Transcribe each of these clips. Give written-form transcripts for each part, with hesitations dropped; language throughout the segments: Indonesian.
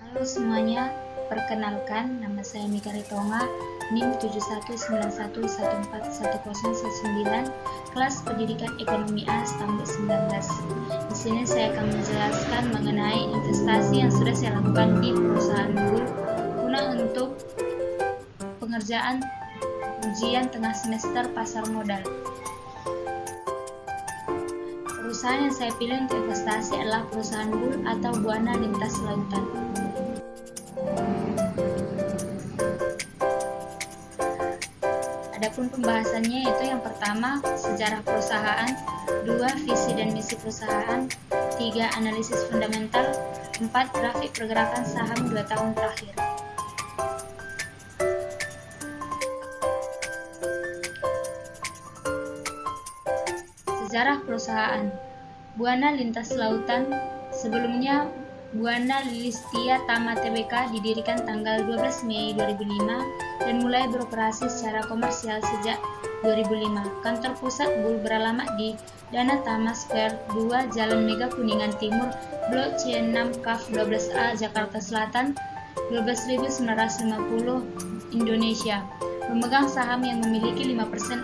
Halo semuanya, perkenalkan nama saya Mika Ritonga, NIM 7191141019, kelas Pendidikan Ekonomi A Stambul 19. Di sini saya akan menjelaskan mengenai investasi yang sudah saya lakukan di perusahaan Bull guna untuk pengerjaan ujian tengah semester pasar modal. Perusahaan yang saya pilih untuk investasi adalah perusahaan Bull atau Buana Lintas Lautan. Adapun pembahasannya yaitu yang pertama, sejarah perusahaan, 2. Visi dan misi perusahaan, 3. Analisis fundamental, 4. Grafik pergerakan saham 2 tahun terakhir. Sejarah perusahaan. Buana Lintas Lautan, sebelumnya Buana Lilistia Tama Tbk didirikan tanggal 12 Mei 2005 dan mulai beroperasi secara komersial sejak 2005. Kantor pusat Bull beralamat di Dana Tama Square 2 Jalan Mega Kuningan Timur, Blok C6 Kaf 12A, Jakarta Selatan, 12.950 Indonesia. Pemegang saham yang memiliki 5%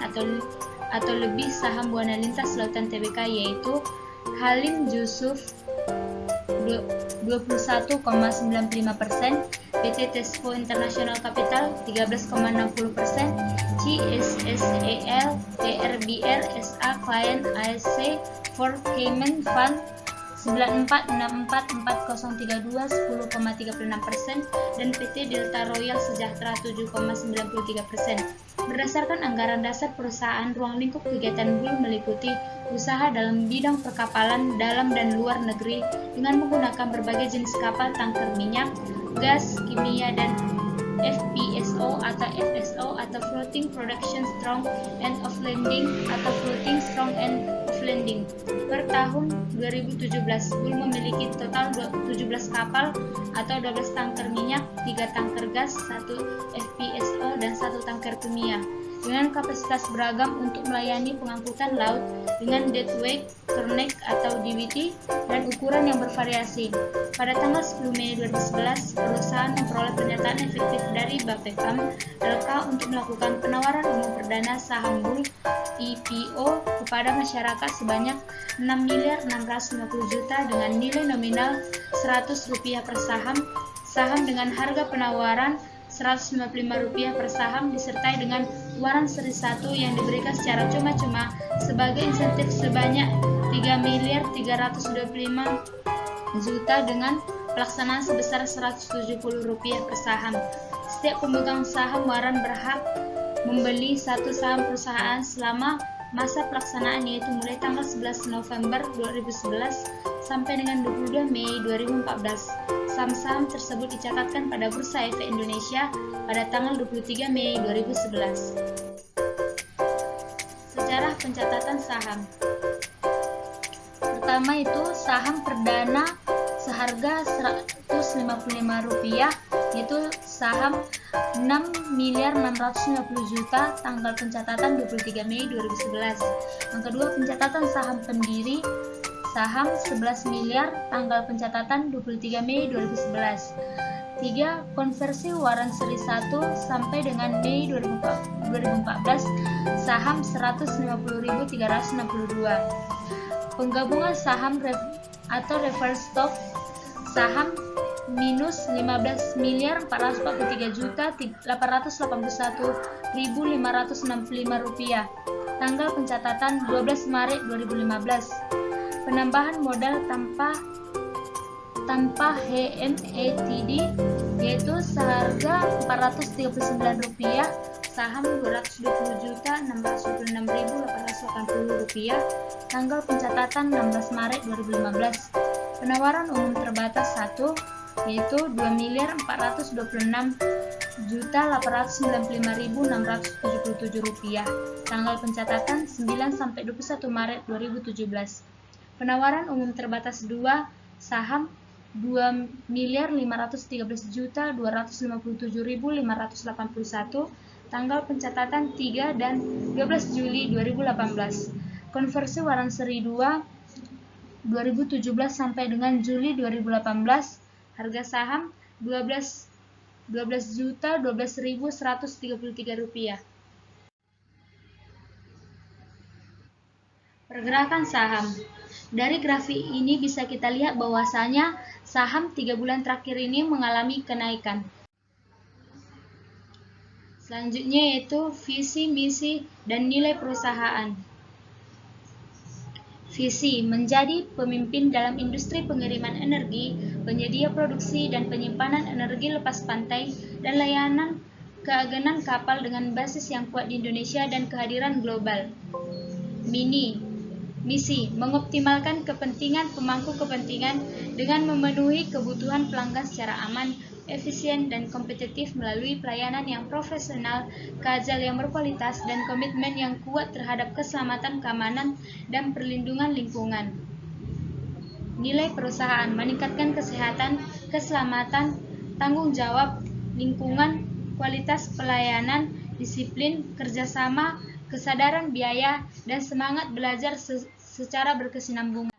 atau lebih saham Buana Lintas Lautan Tbk yaitu Halim Jusuf 21,95%, PT Tesco International Capital 13,60%, CSSEL PRBR SA Client ASC for Cayman Fund 9464432 10,36% dan PT Delta Royal Sejahtera 7,93%. Berdasarkan anggaran dasar perusahaan, ruang lingkup kegiatan Bull meliputi usaha dalam bidang perkapalan dalam dan luar negeri dengan menggunakan berbagai jenis kapal tanker minyak, gas, kimia, dan FPSO atau FSO atau Floating Production Strong and of Landing atau Floating Strong and of Landing. Per tahun 2017, Bull memiliki total 17 kapal atau 12 tanker minyak, 3 tanker gas, 1 FPSO, dan 1 tanker kimia dengan kapasitas beragam untuk melayani pengangkutan laut dengan deadweight, turnek atau DWT dan ukuran yang bervariasi. Pada tanggal 10 Mei 2011, perusahaan memperoleh pernyataan efektif dari Bapepam LK untuk melakukan penawaran umum perdana saham Bull IPO kepada masyarakat sebanyak 6.650 juta dengan nilai nominal Rp100 per saham, saham dengan harga penawaran Rp155 per saham disertai dengan waran seri 1 yang diberikan secara cuma-cuma sebagai insentif sebanyak Rp3.325 juta dengan pelaksanaan sebesar Rp170 per saham. Setiap pemegang saham waran berhak membeli satu saham perusahaan selama masa pelaksanaan yaitu mulai tanggal 11 November 2011 sampai dengan 22 Mei 2014. Saham-saham tersebut dicatatkan pada Bursa Efek Indonesia pada tanggal 23 Mei 2011. Sejarah pencatatan saham. Pertama itu saham perdana seharga Rp155 yaitu saham 6.650 juta tanggal pencatatan 23 Mei 2011. Yang kedua, pencatatan saham pendiri saham 11 miliar tanggal pencatatan 23 Mei 2011. 3. Konversi waran seri 1 sampai dengan Mei 2014 saham 150.362. Penggabungan saham atau reverse stock saham minus 15.483.881.565 rupiah tanggal pencatatan 12 Maret 2015. Penambahan modal tanpa HMETD yaitu seharga Rp439 saham Rp220.626.880 tanggal pencatatan 16 Maret 2015. Penawaran umum terbatas 1 yaitu Rp2.426.895.677 tanggal pencatatan 9 sampai 21 Maret 2017. Penawaran umum terbatas 2 saham Rp2.513.257.581 tanggal pencatatan 3 dan 12 Juli 2018. Konversi waran seri 2 2017 sampai dengan Juli 2018, harga saham 12.12.133 rupiah. Pergerakan saham. Dari grafik ini bisa kita lihat bahwasanya saham 3 bulan terakhir ini mengalami kenaikan. Selanjutnya yaitu visi, misi, dan nilai perusahaan. Visi menjadi pemimpin dalam industri pengiriman energi, penyedia produksi dan penyimpanan energi lepas pantai, dan layanan keagenan kapal dengan basis yang kuat di Indonesia dan kehadiran global. Misi mengoptimalkan kepentingan pemangku kepentingan dengan memenuhi kebutuhan pelanggan secara aman, efisien, dan kompetitif melalui pelayanan yang profesional, keajaiban yang berkualitas, dan komitmen yang kuat terhadap keselamatan, keamanan, dan perlindungan lingkungan. Nilai perusahaan meningkatkan kesehatan, keselamatan, tanggung jawab, lingkungan, kualitas pelayanan, disiplin, kerjasama, kesadaran biaya, dan semangat belajar secara berkesinambungan.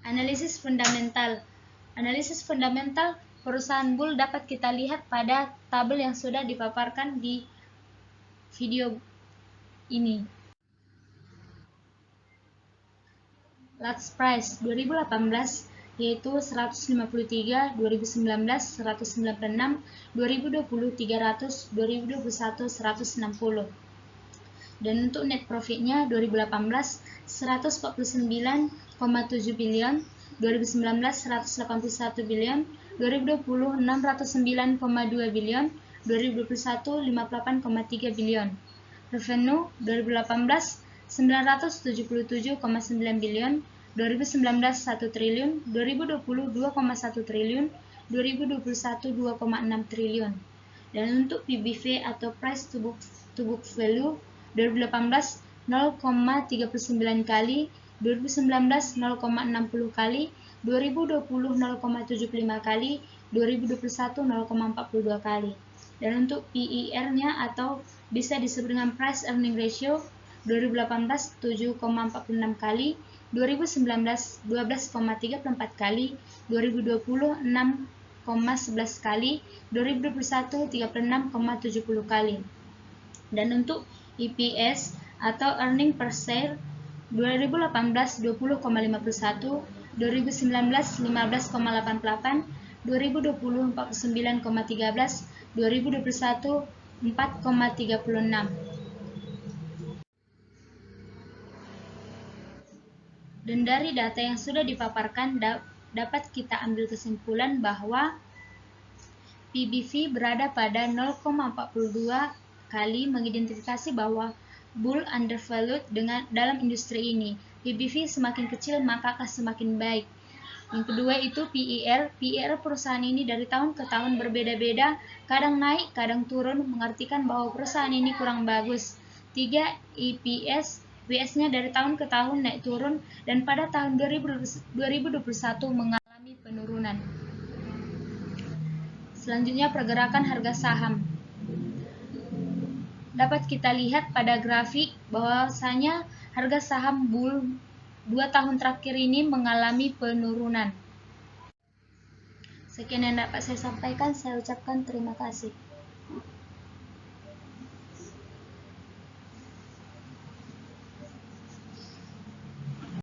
Analisis fundamental. Analisis fundamental perusahaan bull dapat kita lihat pada tabel yang sudah dipaparkan di video ini. Last price 2018 yaitu 153, 2019 196, 2020 300, 2021 160. Dan untuk net profitnya 2018 149,7 bilion, 2019 181 bilion, 2020 609,2 bilion, 2021 58,3 bilion. Revenue 2018 977,9 bilion, 2019 1 triliun, 2020 2,1 triliun, 2021 2,6 triliun. Dan untuk PBV atau price to book value 2018 0,39 kali, 2019 0,60 kali, 2020 0,75 kali, 2021 0,42 kali. Dan untuk PER-nya atau bisa disebut dengan price earning ratio 2018 7,46 kali, 2019 12,34 kali, 2020 6,11 kali, 2021 36,70 kali. Dan untuk EPS atau earning per share 2018 20,51, 2019 15,88, 2020 49,13, 2021 4,36. Dan dari data yang sudah dipaparkan dapat kita ambil kesimpulan bahwa PBV berada pada 0,42 kali, mengidentifikasi bahwa bull undervalued dalam industri ini. PBV semakin kecil maka akan semakin baik. Yang kedua itu PER. PER perusahaan ini dari tahun ke tahun berbeda-beda, kadang naik, kadang turun, mengartikan bahwa perusahaan ini kurang bagus. 3. EPS. WS-nya dari tahun ke tahun naik turun dan pada tahun 2021 mengalami penurunan. Selanjutnya pergerakan harga saham. Dapat kita lihat pada grafik bahwasanya harga saham bull 2 tahun terakhir ini mengalami penurunan. Sekian yang dapat saya sampaikan, saya ucapkan terima kasih.